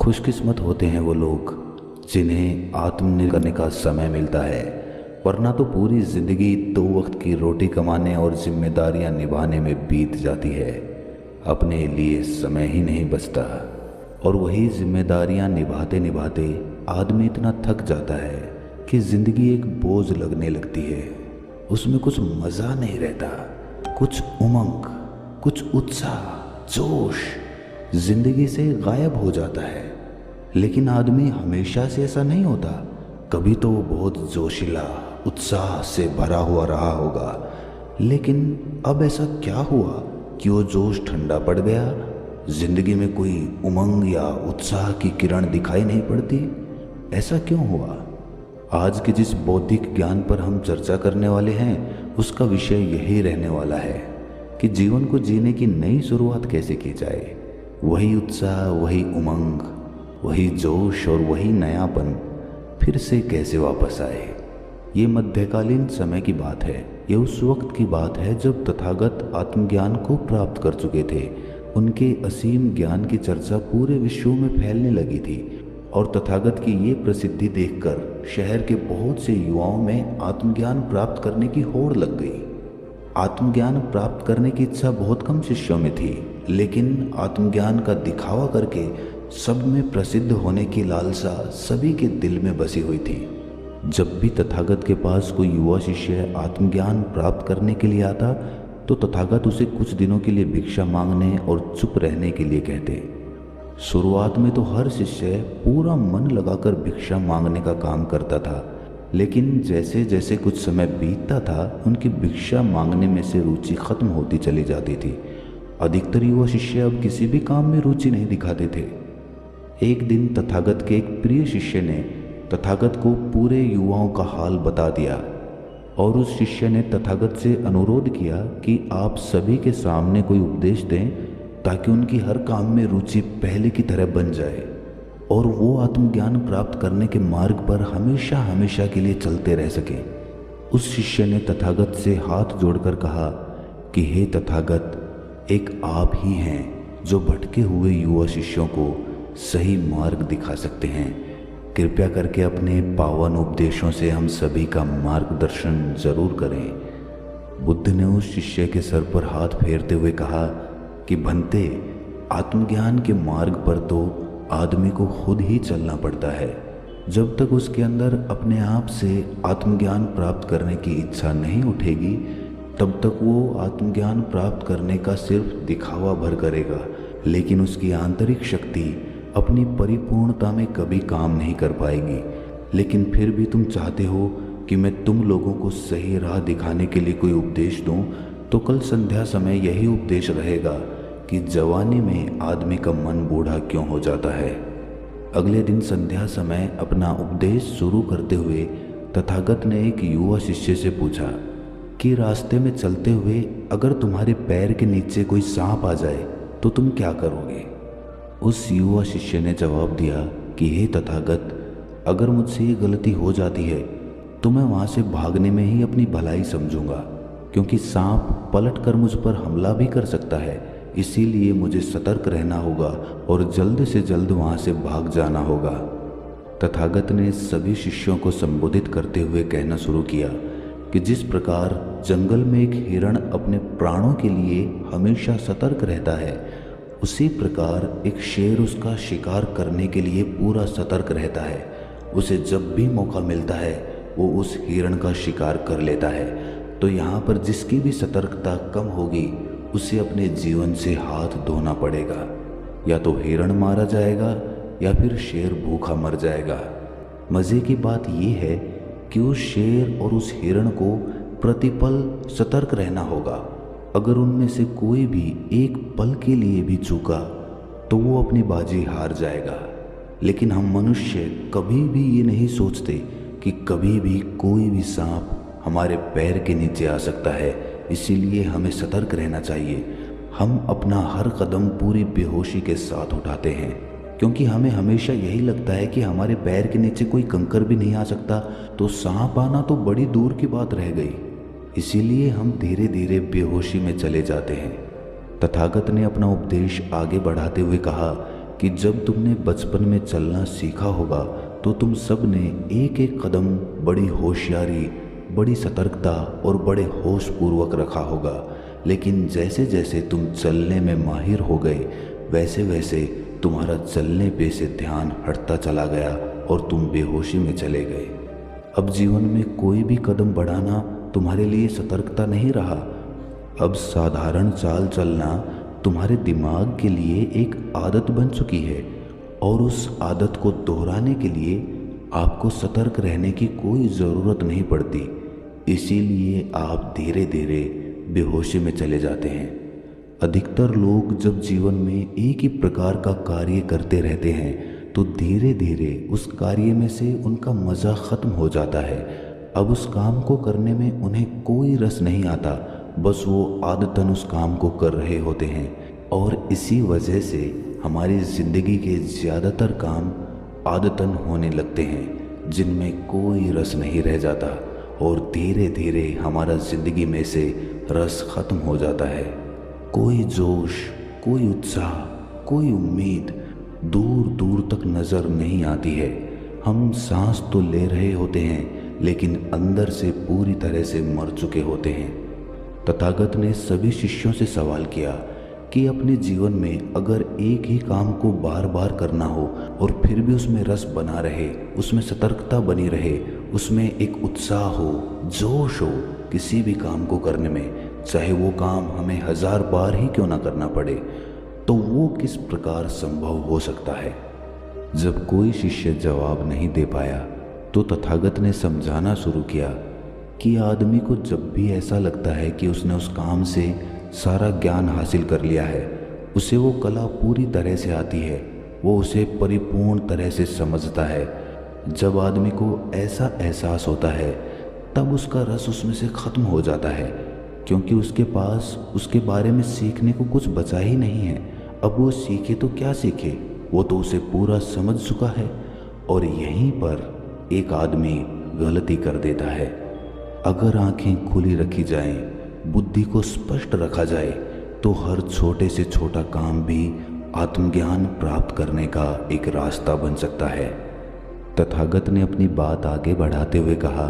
खुशकिस्मत होते हैं वो लोग जिन्हें आत्मनिर्भर करने का समय मिलता है, वरना तो पूरी ज़िंदगी दो वक्त की रोटी कमाने और जिम्मेदारियां निभाने में बीत जाती है। अपने लिए समय ही नहीं बचता और वही जिम्मेदारियां निभाते निभाते आदमी इतना थक जाता है कि ज़िंदगी एक बोझ लगने लगती है। उसमें कुछ मज़ा नहीं रहता, कुछ उमंग, कुछ उत्साह, जोश जिंदगी से गायब हो जाता है। लेकिन आदमी हमेशा से ऐसा नहीं होता। कभी तो वो बहुत जोशीला, उत्साह से भरा हुआ रहा होगा, लेकिन अब ऐसा क्या हुआ कि वो जोश ठंडा पड़ गया। जिंदगी में कोई उमंग या उत्साह की किरण दिखाई नहीं पड़ती। ऐसा क्यों हुआ? आज के जिस बौद्धिक ज्ञान पर हम चर्चा करने वाले हैं उसका विषय यही रहने वाला है कि जीवन को जीने की नई शुरुआत कैसे की जाए। वही उत्साह, वही उमंग, वही जोश और वही नयापन फिर से कैसे वापस आए। ये मध्यकालीन समय की बात है। ये उस वक्त की बात है जब तथागत आत्मज्ञान को प्राप्त कर चुके थे। उनके असीम ज्ञान की चर्चा पूरे विश्व में फैलने लगी थी और तथागत की ये प्रसिद्धि देखकर शहर के बहुत से युवाओं में आत्मज्ञान प्राप्त करने की होड़ लग गई। आत्मज्ञान प्राप्त करने की इच्छा बहुत कम शिष्यों में थी, लेकिन आत्मज्ञान का दिखावा करके सब में प्रसिद्ध होने की लालसा सभी के दिल में बसी हुई थी। जब भी तथागत के पास कोई युवा शिष्य आत्मज्ञान प्राप्त करने के लिए आता तो तथागत उसे कुछ दिनों के लिए भिक्षा मांगने और चुप रहने के लिए कहते। शुरुआत में तो हर शिष्य पूरा मन लगाकर भिक्षा मांगने का काम करता था, लेकिन जैसे जैसे कुछ समय बीतता था उनकी भिक्षा मांगने में से रुचि खत्म होती चली जाती थी। अधिकतर युवा शिष्य अब किसी भी काम में रुचि नहीं दिखाते थे। एक दिन तथागत के एक प्रिय शिष्य ने तथागत को पूरे युवाओं का हाल बता दिया और उस शिष्य ने तथागत से अनुरोध किया कि आप सभी के सामने कोई उपदेश दें ताकि उनकी हर काम में रुचि पहले की तरह बन जाए और वो आत्मज्ञान प्राप्त करने के मार्ग पर हमेशा हमेशा के लिए चलते रह सके। उस शिष्य ने तथागत से हाथ जोड़कर कहा कि हे तथागत, एक आप ही हैं जो भटके हुए युवा शिष्यों को सही मार्ग दिखा सकते हैं। कृपया करके अपने पावन उपदेशों से हम सभी का मार्गदर्शन जरूर करें। बुद्ध ने उस शिष्य के सर पर हाथ फेरते हुए कहा कि भंते, आत्मज्ञान के मार्ग पर तो आदमी को खुद ही चलना पड़ता है। जब तक उसके अंदर अपने आप से आत्मज्ञान प्राप्त करने की इच्छा नहीं उठेगी तब तक वो आत्मज्ञान प्राप्त करने का सिर्फ दिखावा भर करेगा, लेकिन उसकी आंतरिक शक्ति अपनी परिपूर्णता में कभी काम नहीं कर पाएगी। लेकिन फिर भी तुम चाहते हो कि मैं तुम लोगों को सही राह दिखाने के लिए कोई उपदेश दूं, तो कल संध्या समय यही उपदेश रहेगा कि जवानी में आदमी का मन बूढ़ा क्यों हो जाता है। अगले दिन संध्या समय अपना उपदेश शुरू करते हुए तथागत ने एक युवा शिष्य से पूछा कि रास्ते में चलते हुए अगर तुम्हारे पैर के नीचे कोई सांप आ जाए तो तुम क्या करोगे? उस युवा शिष्य ने जवाब दिया कि हे तथागत, अगर मुझसे ये गलती हो जाती है तो मैं वहाँ से भागने में ही अपनी भलाई समझूंगा, क्योंकि सांप पलट कर मुझ पर हमला भी कर सकता है। इसीलिए मुझे सतर्क रहना होगा और जल्द से जल्द वहाँ से भाग जाना होगा। तथागत ने सभी शिष्यों को संबोधित करते हुए कहना शुरू किया कि जिस प्रकार जंगल में एक हिरण अपने प्राणों के लिए हमेशा सतर्क रहता है, उसी प्रकार एक शेर उसका शिकार करने के लिए पूरा सतर्क रहता है। उसे जब भी मौका मिलता है वो उस हिरण का शिकार कर लेता है। तो यहाँ पर जिसकी भी सतर्कता कम होगी उसे अपने जीवन से हाथ धोना पड़ेगा। या तो हिरण मारा जाएगा या फिर शेर भूखा मर जाएगा। मज़े की बात यह है कि उस शेर और उस हिरण को प्रतिपल सतर्क रहना होगा। अगर उनमें से कोई भी एक पल के लिए भी चूका तो वो अपनी बाजी हार जाएगा। लेकिन हम मनुष्य कभी भी ये नहीं सोचते कि कभी भी कोई भी सांप हमारे पैर के नीचे आ सकता है। इसीलिए हमें सतर्क रहना चाहिए। हम अपना हर कदम पूरी बेहोशी के साथ उठाते हैं, क्योंकि हमें हमेशा यही लगता है कि हमारे पैर के नीचे कोई कंकर भी नहीं आ सकता, तो सांप आना तो बड़ी दूर की बात रह गई। इसीलिए हम धीरे धीरे बेहोशी में चले जाते हैं। तथागत ने अपना उपदेश आगे बढ़ाते हुए कहा कि जब तुमने बचपन में चलना सीखा होगा तो तुम सब ने एक एक कदम बड़ी होशियारी, बड़ी सतर्कता और बड़े होश पूर्वक रखा होगा। लेकिन जैसे जैसे तुम चलने में माहिर हो गए वैसे वैसे तुम्हारा चलने पे से ध्यान हटता चला गया और तुम बेहोशी में चले गए। अब जीवन में कोई भी कदम बढ़ाना तुम्हारे लिए सतर्कता नहीं रहा। अब साधारण चाल चलना तुम्हारे दिमाग के लिए एक आदत बन चुकी है और उस आदत को दोहराने के लिए आपको सतर्क रहने की कोई ज़रूरत नहीं पड़ती। इसीलिए आप धीरे धीरे बेहोशी में चले जाते हैं। अधिकतर लोग जब जीवन में एक ही प्रकार का कार्य करते रहते हैं तो धीरे धीरे उस कार्य में से उनका मज़ा ख़त्म हो जाता है। अब उस काम को करने में उन्हें कोई रस नहीं आता, बस वो आदतन उस काम को कर रहे होते हैं। और इसी वजह से हमारी ज़िंदगी के ज़्यादातर काम आदतन होने लगते हैं जिनमें कोई रस नहीं रह जाता और धीरे धीरे हमारा ज़िंदगी में से रस ख़त्म हो जाता है। कोई जोश, कोई उत्साह, कोई उम्मीद दूर दूर तक नज़र नहीं आती है। हम सांस तो ले रहे होते हैं लेकिन अंदर से पूरी तरह से मर चुके होते हैं। तथागत ने सभी शिष्यों से सवाल किया कि अपने जीवन में अगर एक ही काम को बार बार करना हो और फिर भी उसमें रस बना रहे, उसमें सतर्कता बनी रहे, उसमें एक उत्साह हो, जोश हो किसी भी काम को करने में, चाहे वो काम हमें 1000 बार ही क्यों ना करना पड़े, तो वो किस प्रकार संभव हो सकता है। जब कोई शिष्य जवाब नहीं दे पाया तो तथागत ने समझाना शुरू किया कि आदमी को जब भी ऐसा लगता है कि उसने उस काम से सारा ज्ञान हासिल कर लिया है, उसे वो कला पूरी तरह से आती है, वो उसे परिपूर्ण तरह से समझता है, जब आदमी को ऐसा एहसास होता है तब उसका रस उसमें से ख़त्म हो जाता है, क्योंकि उसके पास उसके बारे में सीखने को कुछ बचा ही नहीं है। अब वो सीखे तो क्या सीखे, वो तो उसे पूरा समझ चुका है। और यहीं पर एक आदमी गलती कर देता है। अगर आंखें खुली रखी जाएं, बुद्धि को स्पष्ट रखा जाए तो हर छोटे से छोटा काम भी आत्मज्ञान प्राप्त करने का एक रास्ता बन सकता है। तथागत ने अपनी बात आगे बढ़ाते हुए कहा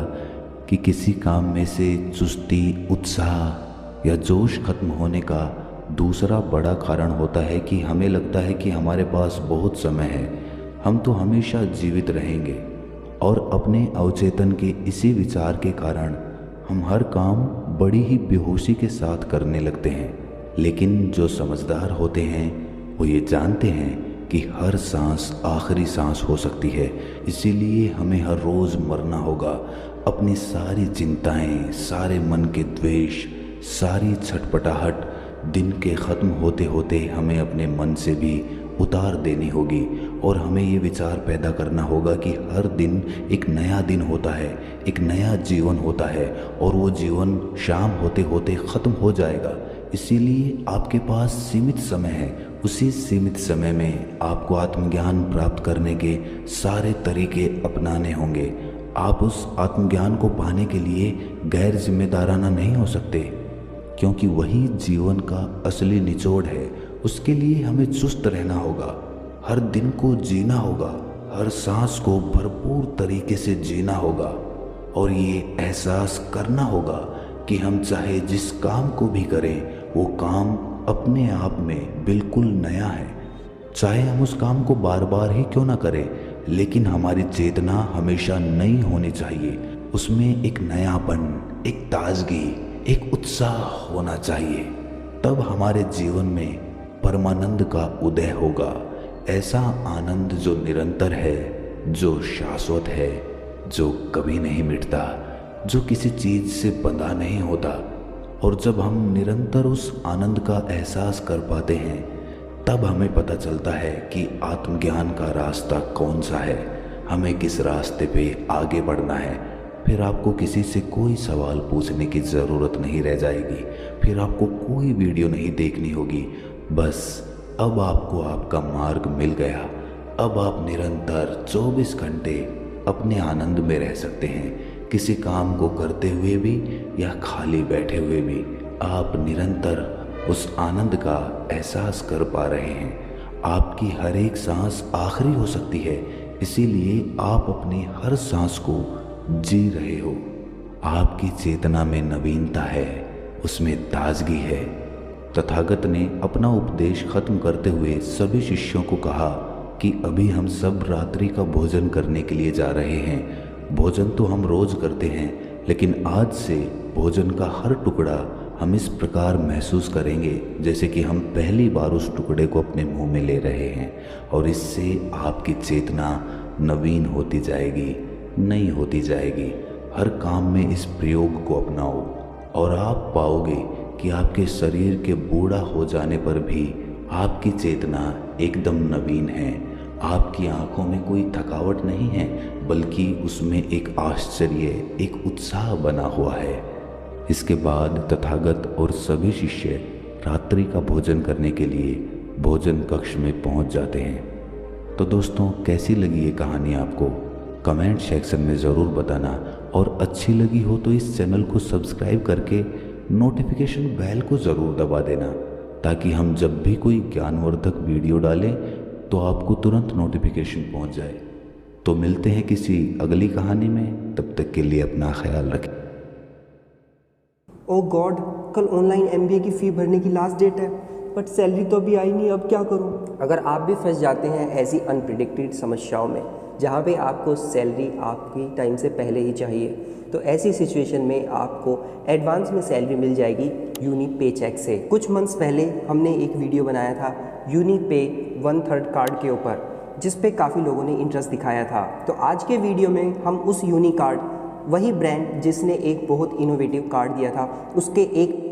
कि किसी काम में से चुस्ती, उत्साह या जोश खत्म होने का दूसरा बड़ा कारण होता है कि हमें लगता है कि हमारे पास बहुत समय है, हम तो हमेशा जीवित रहेंगे। और अपने अवचेतन के इसी विचार के कारण हम हर काम बड़ी ही बेहोशी के साथ करने लगते हैं। लेकिन जो समझदार होते हैं वो ये जानते हैं कि हर सांस आखिरी सांस हो सकती है, इसीलिए हमें हर रोज़ मरना होगा। अपनी सारी चिंताएं, सारे मन के द्वेष, सारी छटपटाहट दिन के ख़त्म होते होते हमें अपने मन से भी उतार देनी होगी और हमें ये विचार पैदा करना होगा कि हर दिन एक नया दिन होता है, एक नया जीवन होता है और वो जीवन शाम होते होते ख़त्म हो जाएगा। इसीलिए आपके पास सीमित समय है, उसी सीमित समय में आपको आत्मज्ञान प्राप्त करने के सारे तरीके अपनाने होंगे। आप उस आत्मज्ञान को पाने के लिए गैर जिम्मेदाराना नहीं हो सकते, क्योंकि वही जीवन का असली निचोड़ है। उसके लिए हमें चुस्त रहना होगा, हर दिन को जीना होगा, हर सांस को भरपूर तरीके से जीना होगा और ये एहसास करना होगा कि हम चाहे जिस काम को भी करें वो काम अपने आप में बिल्कुल नया है। चाहे हम उस काम को बार बार ही क्यों ना करें, लेकिन हमारी चेतना हमेशा नई होनी चाहिए। उसमें एक नयापन, एक ताजगी, एक उत्साह होना चाहिए। तब हमारे जीवन में परमानंद का उदय होगा। ऐसा आनंद जो निरंतर है, जो शाश्वत है, जो कभी नहीं मिटता, जो किसी चीज़ से बंधा नहीं होता। और जब हम निरंतर उस आनंद का एहसास कर पाते हैं तब हमें पता चलता है कि आत्मज्ञान का रास्ता कौन सा है, हमें किस रास्ते पे आगे बढ़ना है। फिर आपको किसी से कोई सवाल पूछने की ज़रूरत नहीं रह जाएगी, फिर आपको कोई वीडियो नहीं देखनी होगी। बस अब आपको आपका मार्ग मिल गया। अब आप निरंतर 24 घंटे अपने आनंद में रह सकते हैं, किसी काम को करते हुए भी या खाली बैठे हुए भी। आप निरंतर उस आनंद का एहसास कर पा रहे हैं। आपकी हर एक सांस आखिरी हो सकती है, इसीलिए आप अपनी हर सांस को जी रहे हो। आपकी चेतना में नवीनता है, उसमें ताजगी है। तथागत ने अपना उपदेश खत्म करते हुए सभी शिष्यों को कहा कि अभी हम सब रात्रि का भोजन करने के लिए जा रहे हैं। भोजन तो हम रोज करते हैं, लेकिन आज से भोजन का हर टुकड़ा हम इस प्रकार महसूस करेंगे जैसे कि हम पहली बार उस टुकड़े को अपने मुंह में ले रहे हैं, और इससे आपकी चेतना नवीन होती जाएगी, नई होती जाएगी। हर काम में इस प्रयोग को अपनाओ और आप पाओगे कि आपके शरीर के बूढ़ा हो जाने पर भी आपकी चेतना एकदम नवीन है। आपकी आंखों में कोई थकावट नहीं है, बल्कि उसमें एक आश्चर्य, एक उत्साह बना हुआ है। इसके बाद तथागत और सभी शिष्य रात्रि का भोजन करने के लिए भोजन कक्ष में पहुंच जाते हैं। तो दोस्तों, कैसी लगी ये कहानी आपको? कमेंट सेक्शन में ज़रूर बताना, और अच्छी लगी हो तो इस चैनल को सब्सक्राइब करके नोटिफिकेशन बेल को ज़रूर दबा देना, ताकि हम जब भी कोई ज्ञानवर्धक वीडियो डालें तो आपको तुरंत नोटिफिकेशन पहुंच जाए। तो मिलते हैं किसी अगली कहानी में, तब तक के लिए अपना ख्याल रखें। ओ गॉड, कल ऑनलाइन एमबीए की फ़ी भरने की लास्ट डेट है, बट सैलरी तो अभी आई नहीं, अब क्या करूं? अगर आप भी फंस जाते हैं ऐसी अनप्रिडिक्टेड समस्याओं में जहां पे आपको सैलरी आपकी टाइम से पहले ही चाहिए, तो ऐसी सिचुएशन में आपको एडवांस में सैलरी मिल जाएगी यूनी पे चेक से। कुछ मंथ्स पहले हमने एक वीडियो बनाया था यूनी पे 1/3 कार्ड के ऊपर, जिस पे काफ़ी लोगों ने इंटरेस्ट दिखाया था। तो आज के वीडियो में हम उस यूनी कार्ड, वही ब्रांड जिसने एक बहुत इनोवेटिव कार्ड दिया था, उसके एक